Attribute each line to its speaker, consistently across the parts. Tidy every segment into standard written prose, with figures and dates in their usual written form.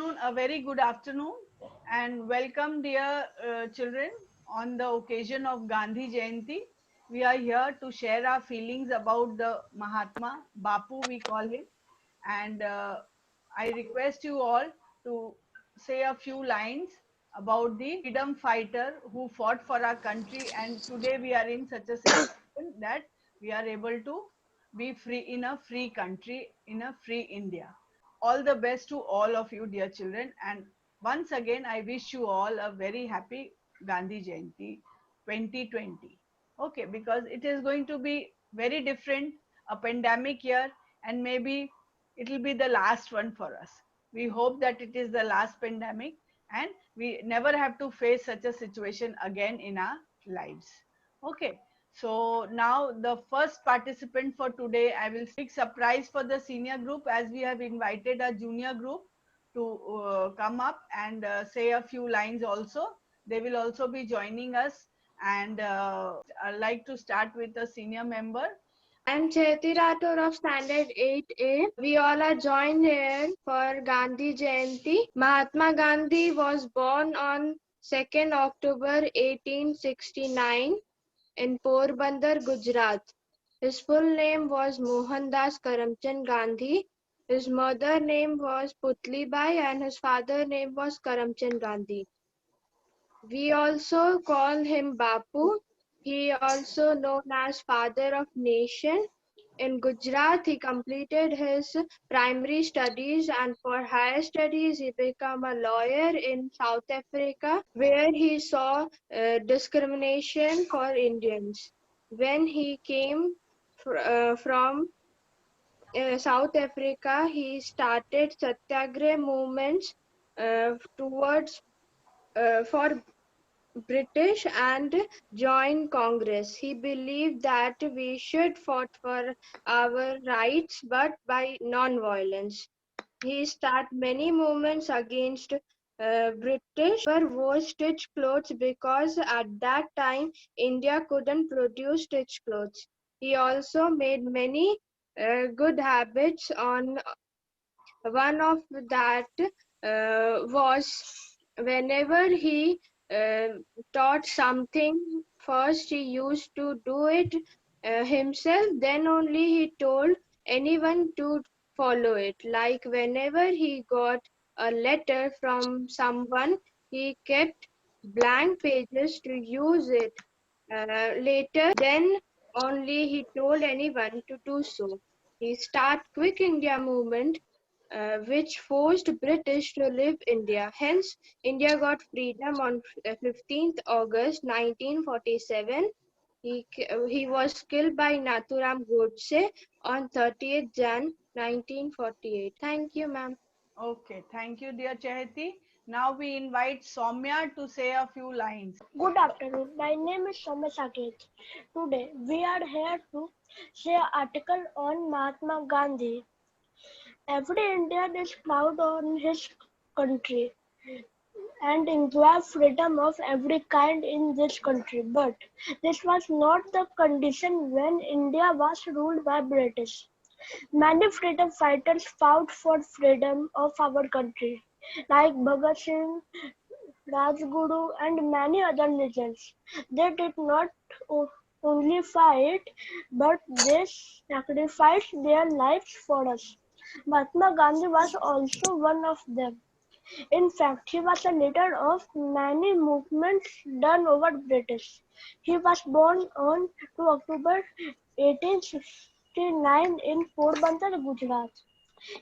Speaker 1: afternoon, a very good afternoon, and welcome, dear children, on the occasion of Gandhi Jayanti. We are here to share our feelings about the Mahatma, Bapu, we call him, and I request you all to say a few lines about the freedom fighter who fought for our country, and today we are in such a situation that we are able to be free in a free country, in a free India. All the best to all of you, dear children. And once again, I wish you all a very happy Gandhi Jayanti 2020. Okay, because it is going to be very different, a pandemic year, and maybe it will be the last one for us. We hope that it is the last pandemic and we never have to face such a situation again in our lives. Okay, so now the first participant for today, I will big surprise for the senior group as we have invited a junior group to come up and say a few lines also. They will also be joining us, and I'd like to start with the senior member.
Speaker 2: I'm Chaiti Rathore of Standard 8A. We all are joined here for Gandhi Jayanti. Mahatma Gandhi was born on 2nd October 1869 in Porbandar, Gujarat. His full name was Mohandas Karamchand Gandhi. His mother name was Putlibai and his father name was Karamchand Gandhi. We also call him Bapu. He also known as Father of Nation. In Gujarat, he completed his primary studies and for higher studies, he became a lawyer in South Africa, where he saw discrimination for Indians. When he came from South Africa, he started Satyagrah movements towards for British and joined Congress. He believed that we should fight for our rights but by non-violence. He started many movements against British never wore stitched clothes because at that time India couldn't produce stitched clothes. He also made many good habits. On one of that was whenever he uh, taught something, first he used to do it himself, then only he told anyone to follow it. Like whenever he got a letter from someone, he kept blank pages to use it later, then only he told anyone to do so. He started Quick India movement, which forced British to leave India. Hence, India got freedom on 15th August 1947. He was killed by Nathuram Godse on 30th Jan 1948. Thank you, ma'am.
Speaker 1: Okay, thank you, dear Chahati. Now we invite Soumya to say a few lines.
Speaker 3: Good afternoon. My name is Soumya Saket. Today we are here to share an article on Mahatma Gandhi. Every Indian is proud on his country and enjoy freedom of every kind in this country. But this was not the condition when India was ruled by British. Many freedom fighters fought for freedom of our country, like Bhagat Singh, Rajguru, and many other legends. They did not only fight, but they sacrificed their lives for us. Mahatma Gandhi was also one of them. In fact, he was a leader of many movements done over British. He was born on 2 October 1869 in Porbandar, Gujarat.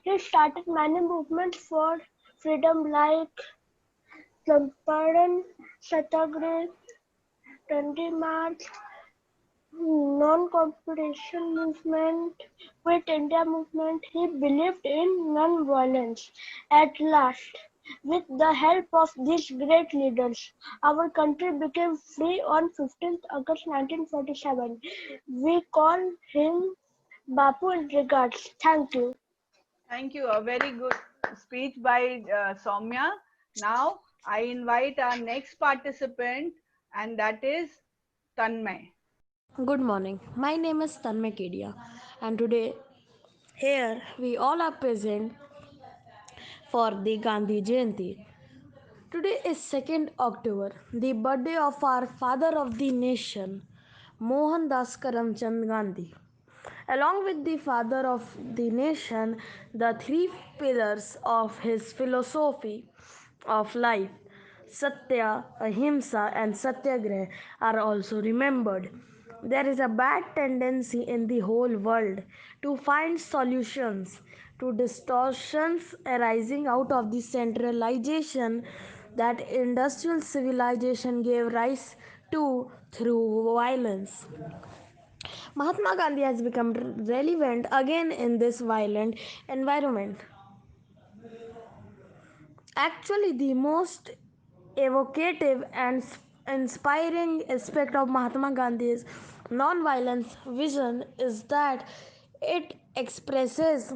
Speaker 3: He started many movements for freedom like Champaran Satyagrah, Dandi March, non-cooperation movement, Quit India movement. He believed in non-violence. At last, with the help of these great leaders, our country became free on 15th August 1947. We call him Bapu in regards. Thank you.
Speaker 1: Thank you. A very good speech by Soumya. Now I invite our next participant, and that is Tanmay.
Speaker 4: Good morning. My name is Tanmay Kedia, and today here we all are present for the Gandhi Jayanti. Today is 2nd October, the birthday of our father of the nation, Mohandas Karamchand Gandhi. Along with the father of the nation, the three pillars of his philosophy of life, Satya, Ahimsa, and Satyagraha, are also remembered. There is a bad tendency in the whole world to find solutions to distortions arising out of the centralization that industrial civilization gave rise to through violence. Mahatma Gandhi has become relevant again in this violent environment. Actually, the most evocative and inspiring aspect of Mahatma Gandhi's non-violence vision is that it expresses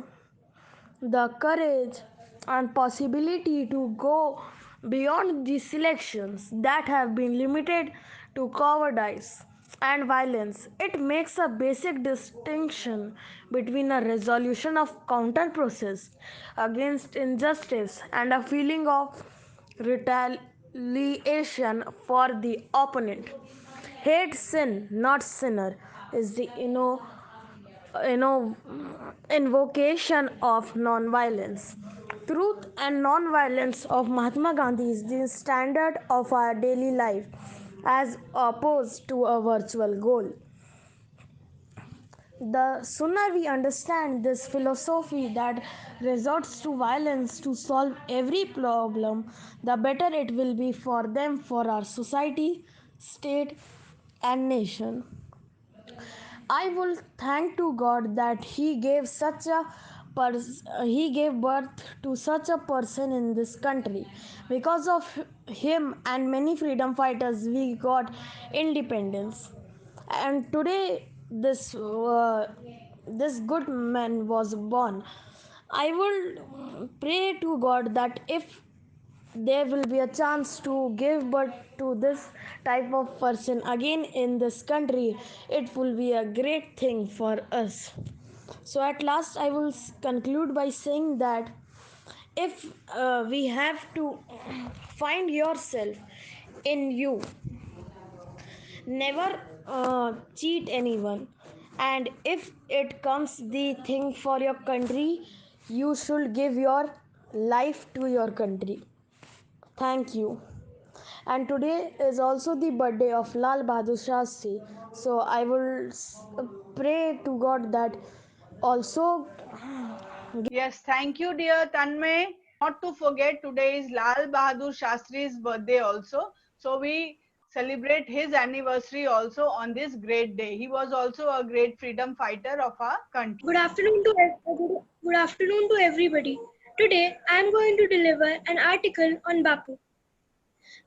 Speaker 4: the courage and possibility to go beyond the selections that have been limited to cowardice and violence. It makes a basic distinction between a resolution of counter process against injustice and a feeling of retaliation for the opponent. Hate sin, not sinner, is the you know invocation of non-violence. Truth and non-violence of Mahatma Gandhi is the standard of our daily life as opposed to a virtual goal. The sooner we understand this philosophy that resorts to violence to solve every problem, the better it will be for them, for our society, state, and nation. I will thank to God that he gave birth to such a person in this country. Because of him and many freedom fighters, we got independence. And today, this good man was born. I will pray to God that if there will be a chance to give birth to this type of person again in this country, it will be a great thing for us. So at last I will conclude by saying that if we have to find yourself in you, never cheat anyone, and if it comes the thing for your country, you should give your life to your country. Thank you. And today is also the birthday of Lal Bahadur Shastri. So I will pray to God that also.
Speaker 1: Yes, thank you, dear Tanmay. Not to forget, today is Lal Bahadur Shastri's birthday also. So we celebrate his anniversary also on this great day. He was also a great freedom fighter of our country.
Speaker 3: Good afternoon to everybody. Today I am going to deliver an article on Bapu.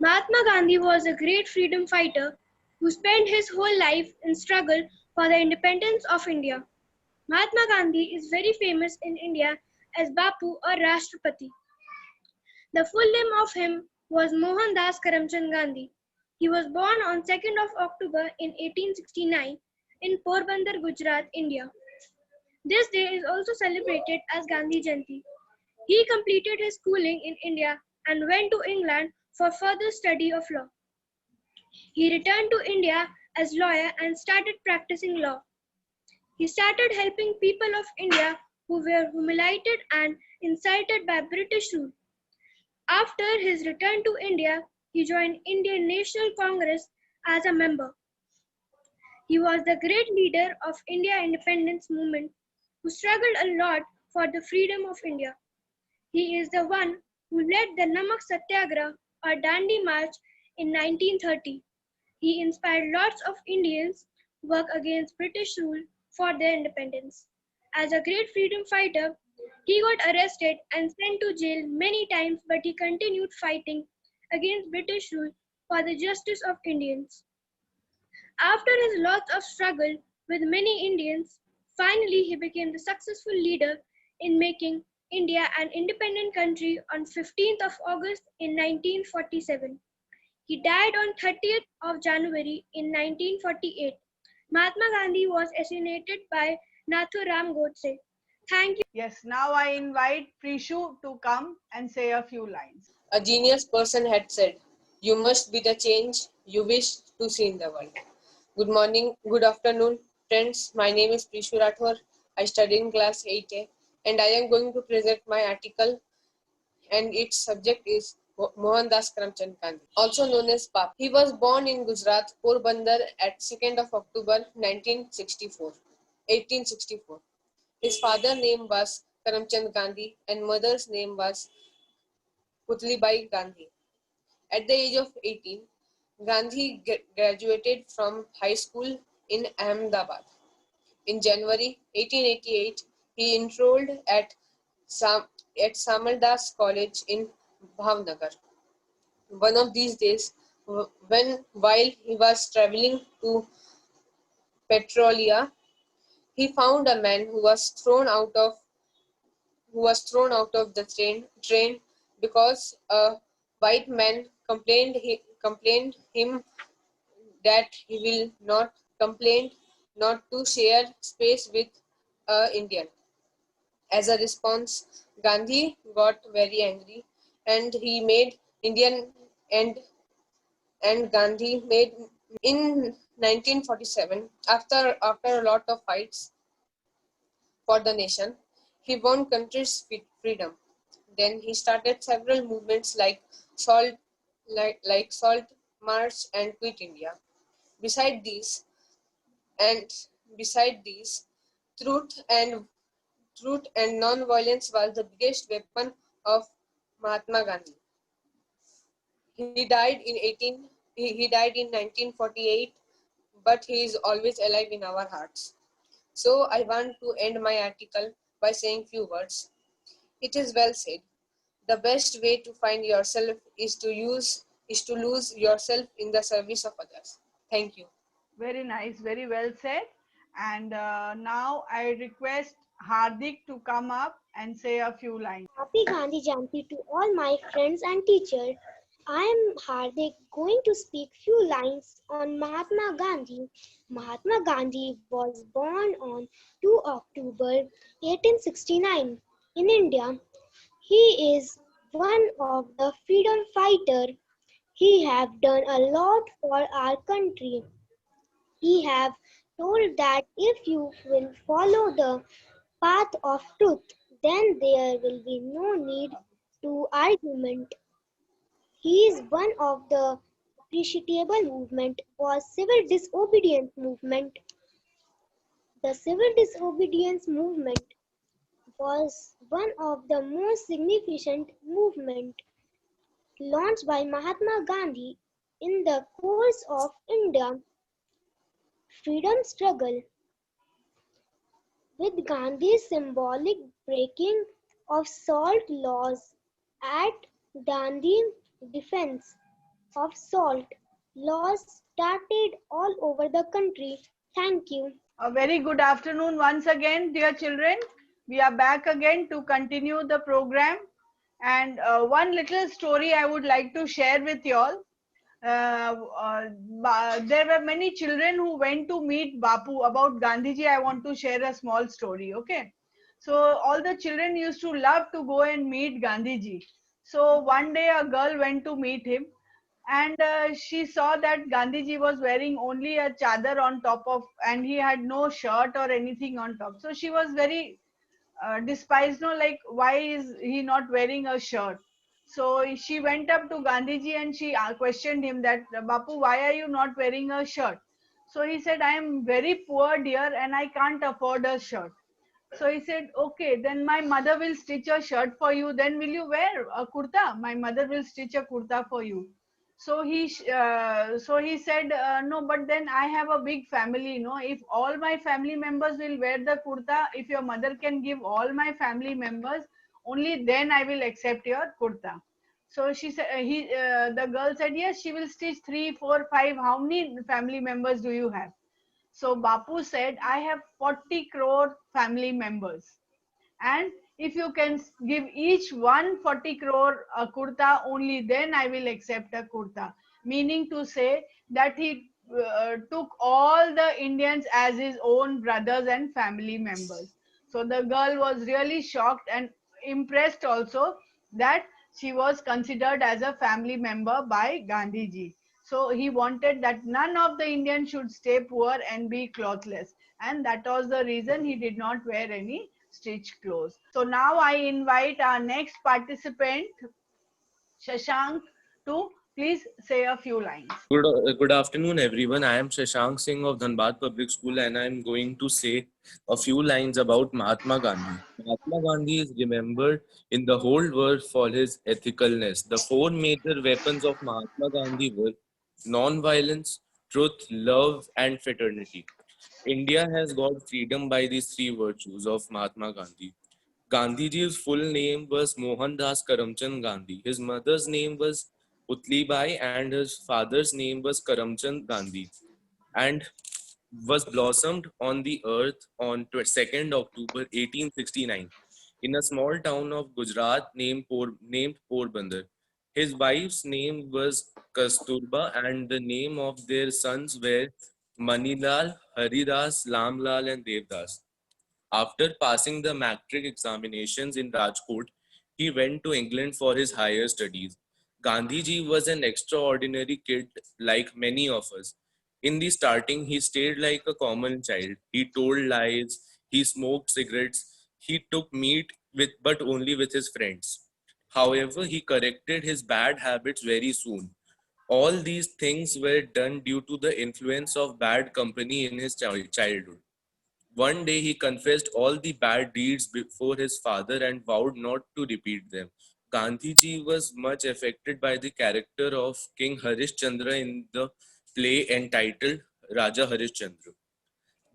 Speaker 3: Mahatma Gandhi was a great freedom fighter who spent his whole life in struggle for the independence of India. Mahatma Gandhi is very famous in India as Bapu or Rashtrapati. The full name of him was Mohandas Karamchand Gandhi. He was born on 2nd of October in 1869 in Porbandar, Gujarat, India. This day is also celebrated as Gandhi Jayanti. He completed his schooling in India and went to England for further study of law. He returned to India as lawyer and started practicing law. He started helping people of India who were humiliated and incited by British rule. After his return to India, he joined Indian National Congress as a member. He was the great leader of India independence movement who struggled a lot for the freedom of India. He is the one who led the Namak Satyagraha or Dandi March in 1930. He inspired lots of Indians to work against British rule for their independence. As a great freedom fighter, he got arrested and sent to jail many times, but he continued fighting against British rule for the justice of Indians. After his lots of struggle with many Indians, finally he became the successful leader in making India an independent country on 15th of August in 1947. He died on 30th of January in 1948. Mahatma Gandhi was assassinated by Nathuram Godse.
Speaker 2: Thank you.
Speaker 1: Yes, now I invite Prishu to come and say a few lines.
Speaker 5: A genius person had said, "You must be the change you wish to see in the world." Good morning, good afternoon, friends. My name is Prishu Rathore. I study in class 8A and I am going to present my article, and its subject is Mohandas Karamchand Gandhi, also known as Bap. He was born in Gujarat, Porbandar at 2nd of October 1864. His father's name was Karamchand Gandhi and mother's name was Putlibai Gandhi. At the age of 18, Gandhi graduated from high school in Ahmedabad. In January 1888, he enrolled at Samaldas College in Bhavnagar. One of these days, while he was traveling to Petrolia, he found a man who was thrown out of the train because a white man complained him that he will not complain not to share space with a Indian. As a response, Gandhi got very angry and he made Indian and Gandhi made in 1947, after a lot of fights for the nation, he won country's freedom. Then he started several movements like Salt March and Quit India. Beside these, and beside these, truth and non-violence was the biggest weapon of Mahatma Gandhi. He died in 1948, but he is always alive in our hearts. So I want to end my article by saying few words. It is well said. The best way to find yourself is to lose yourself in the service of others. Thank you.
Speaker 1: Very nice, very well said. And now I request Hardik to come up and say a few lines.
Speaker 3: Happy Gandhi Jayanti to all my friends and teachers. I am Hardik going to speak few lines on Mahatma Gandhi. Mahatma Gandhi was born on 2 October 1869 in India. He is one of the freedom fighter. He have done a lot for our country. He have told that if you will follow the path of truth, then there will be no need to argument. He is one of the appreciable movement was civil disobedience movement. The civil disobedience movement was one of the most significant movement launched by Mahatma Gandhi in the course of Indian freedom struggle. With Gandhi's symbolic breaking of salt laws at Dandi, defense of salt laws started all over the country. Thank you.
Speaker 1: A very good afternoon once again, dear children. We are back again to continue the program. And one little story I would like to share with you all. There were many children who went to meet Bapu. About Gandhiji, I want to share a small story, okay? So all the children used to love to go and meet Gandhiji. So one day a girl went to meet him, and she saw that Gandhiji was wearing only a chadar on top of, and he had no shirt or anything on top. So she was very despised, no, like why is he not wearing a shirt? So she went up to Gandhiji and she questioned him that, Bapu, why are you not wearing a shirt? So he said, I am very poor, dear, and I can't afford a shirt. So he said, okay, then my mother will stitch a shirt for you. Then will you wear a kurta? My mother will stitch a kurta for you. So he said, no, but then I have a big family. No, if all my family members will wear the kurta, if your mother can give all my family members, only then I will accept your kurta. So she said, the girl said, yes, she will stitch 3, 4, 5. How many family members do you have? So Bapu said, I have 40 crore family members. And if you can give each one 40 crore a kurta, only then I will accept a kurta. Meaning to say that he took all the Indians as his own brothers and family members. So the girl was really shocked and impressed also that she was considered as a family member by Gandhiji. So he wanted that none of the Indians should stay poor and be clothless. And that was the reason he did not wear any stitched clothes. So now I invite our next participant, Shashank, to please say a few lines.
Speaker 6: Good afternoon, everyone. I am Shashank Singh of Dhanbad Public School, and I am going to say a few lines about Mahatma Gandhi. Mahatma Gandhi is remembered in the whole world for his ethicalness. The four major weapons of Mahatma Gandhi were non-violence, truth, love, and fraternity. India has got freedom by these three virtues of Mahatma Gandhi. Gandhiji's full name was Mohandas Karamchand Gandhi. His mother's name was Putlibai and his father's name was Karamchand Gandhi, and was blossomed on the earth on 2nd October 1869 in a small town of Gujarat named Porbandar. His wife's name was Kasturba and the name of their sons were Manilal, Haridas, Lamlal and Devdas. After passing the matric examinations in Rajkot, he went to England for his higher studies. Gandhiji was an extraordinary kid like many of us. In the starting, he stayed like a common child. He told lies, he smoked cigarettes, he took meat but only with his friends. However, he corrected his bad habits very soon. All these things were done due to the influence of bad company in his childhood. One day he confessed all the bad deeds before his father and vowed not to repeat them. Gandhiji was much affected by the character of King Harishchandra in the play entitled Raja Harishchandra.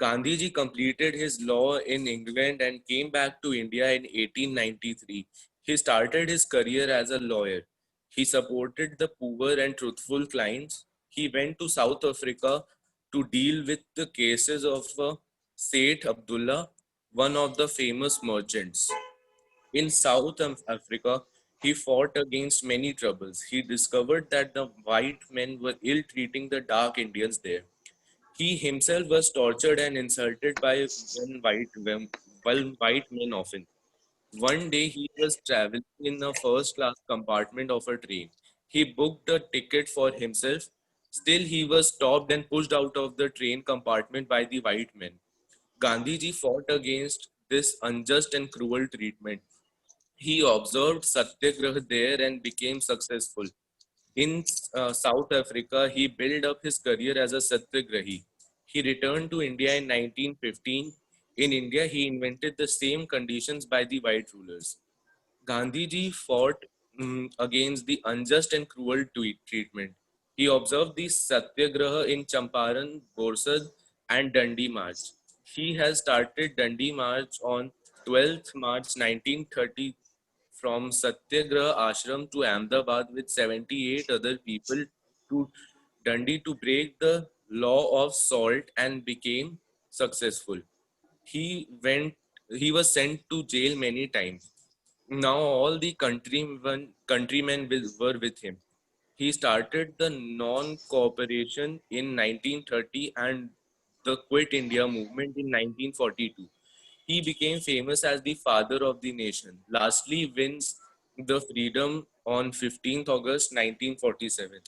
Speaker 6: Gandhiji completed his law in England and came back to India in 1893. He started his career as a lawyer. He supported the poor and truthful clients. He went to South Africa to deal with the cases of Seth Abdullah, one of the famous merchants. In South Africa, he fought against many troubles. He discovered that the white men were ill treating the dark Indians there. He himself was tortured and insulted by one white men often. One day he was traveling in a first class compartment of a train. He booked a ticket for himself. Still, he was stopped and pushed out of the train compartment by the white men. Gandhiji fought against this unjust and cruel treatment. He observed Satyagraha there and became successful. In South Africa, he built up his career as a Satyagrahi. He returned to India in 1915. In India, he invented the same conditions by the white rulers. Gandhiji fought against the unjust and cruel treatment. He observed the Satyagraha in Champaran, Borsad, and Dandi March. He has started Dandi March on 12th March 1930 from Satyagraha Ashram to Ahmedabad with 78 other people to Dundee to break the law of salt and became successful. He went he was sent to jail many times. Now all the countrymen were with him. He started the non-cooperation in 1930 and the Quit India movement in 1942. He became famous as the father of the nation. Lastly, wins the freedom on 15th August 1947.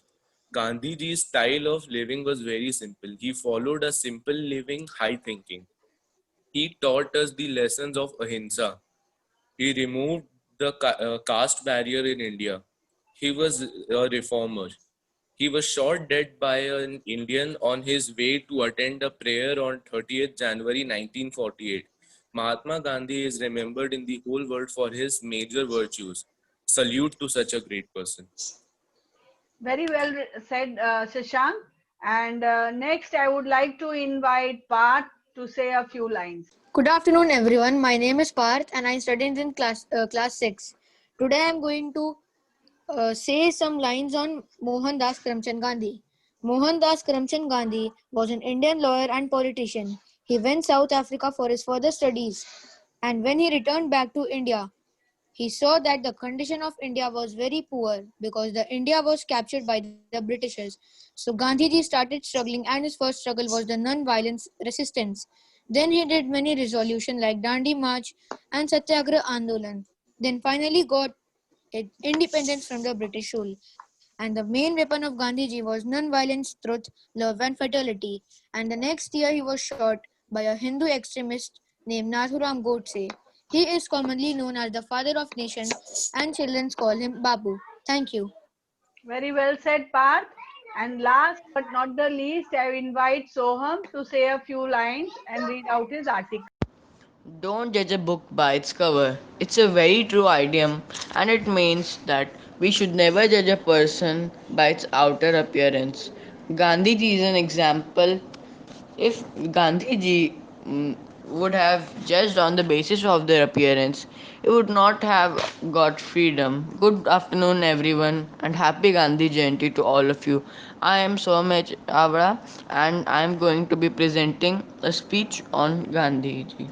Speaker 6: Gandhiji's style of living was very simple. He followed a simple living, high thinking. He taught us the lessons of ahimsa. He removed the caste barrier in India. He was a reformer. He was shot dead by an Indian on his way to attend a prayer on 30th January 1948. Mahatma Gandhi is remembered in the whole world for his major virtues. Salute to such a great person.
Speaker 1: Very well said, Shashank. And next, I would like to invite Parth to say a few lines.
Speaker 7: Good afternoon, everyone. My name is Parth, and I studied in class 6. Today, I am going to say some lines on Mohandas Karamchand Gandhi. Mohandas Karamchand Gandhi was an Indian lawyer and politician. He went South Africa for his further studies, and when he returned back to India, he saw that the condition of India was very poor because the India was captured by the Britishers. So Gandhiji started struggling, and his first struggle was the non-violence resistance. Then he did many resolutions like Dandi March and Satyagraha Andolan. Then finally got independence from the British rule. And the main weapon of Gandhiji was non-violence, truth, love, and fraternity. And the next year he was shot by a Hindu extremist named Nathuram Godse. He is commonly known as the father of nation, and children call him Babu. Thank you.
Speaker 1: Very well said, Parth. And last but not the least, I invite Soham to say a few lines and read out his article.
Speaker 8: Don't judge a book by its cover. It's a very true idiom, and it means that we should never judge a person by its outer appearance. Gandhiji is an example. If Gandhiji would have judged on the basis of their appearance, he would not have got freedom. Good afternoon, everyone, and happy Gandhi Jayanti to all of you. I am Somej Avra, and I am going to be presenting a speech on Gandhiji.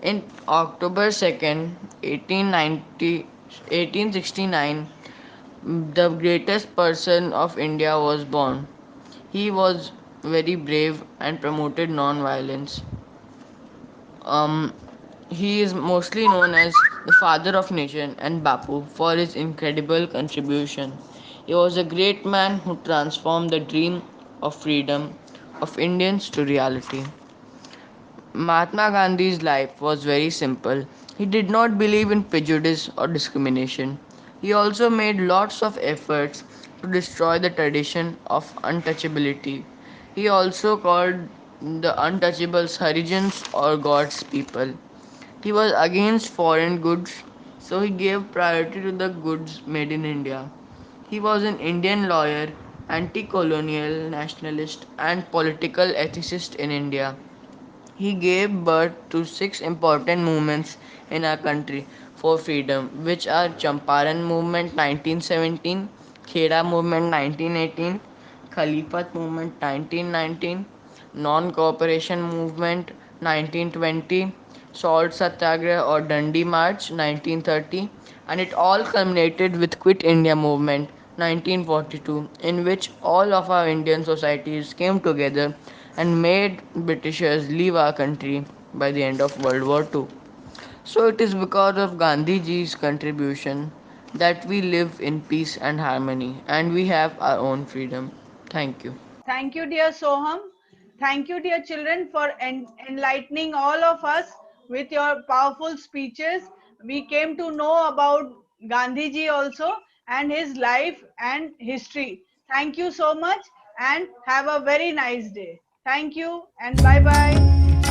Speaker 8: In October 2nd, 1869, the greatest person of India was born. He was very brave and promoted non-violence. Um, he is mostly known as the father of nation and Bapu for his incredible contribution. He was a great man who transformed the dream of freedom of Indians to reality. Mahatma Gandhi's life was very simple. He did not believe in prejudice or discrimination. He also made lots of efforts to destroy the tradition of untouchability. He also called the untouchables Harijans or God's people. He was against foreign goods, so he gave priority to the goods made in India. He was an Indian lawyer, anti colonial nationalist, and political ethicist in India. He gave birth to six important movements in our country for freedom, which are Champaran Movement 1917, Kheda Movement 1918, Khalifat Movement 1919, Non-Cooperation Movement 1920, Salt Satyagraha or Dandi March 1930, and it all culminated with Quit India Movement 1942, in which all of our Indian societies came together and made Britishers leave our country by the end of World War II. So it is because of Gandhiji's contribution that we live in peace and harmony and we have our own freedom. Thank you.
Speaker 1: Thank you, dear Soham. Thank you, dear children, for enlightening all of us with your powerful speeches. We came to know about Gandhiji also and his life and history. Thank you so much and have a very nice day. Thank you and bye bye.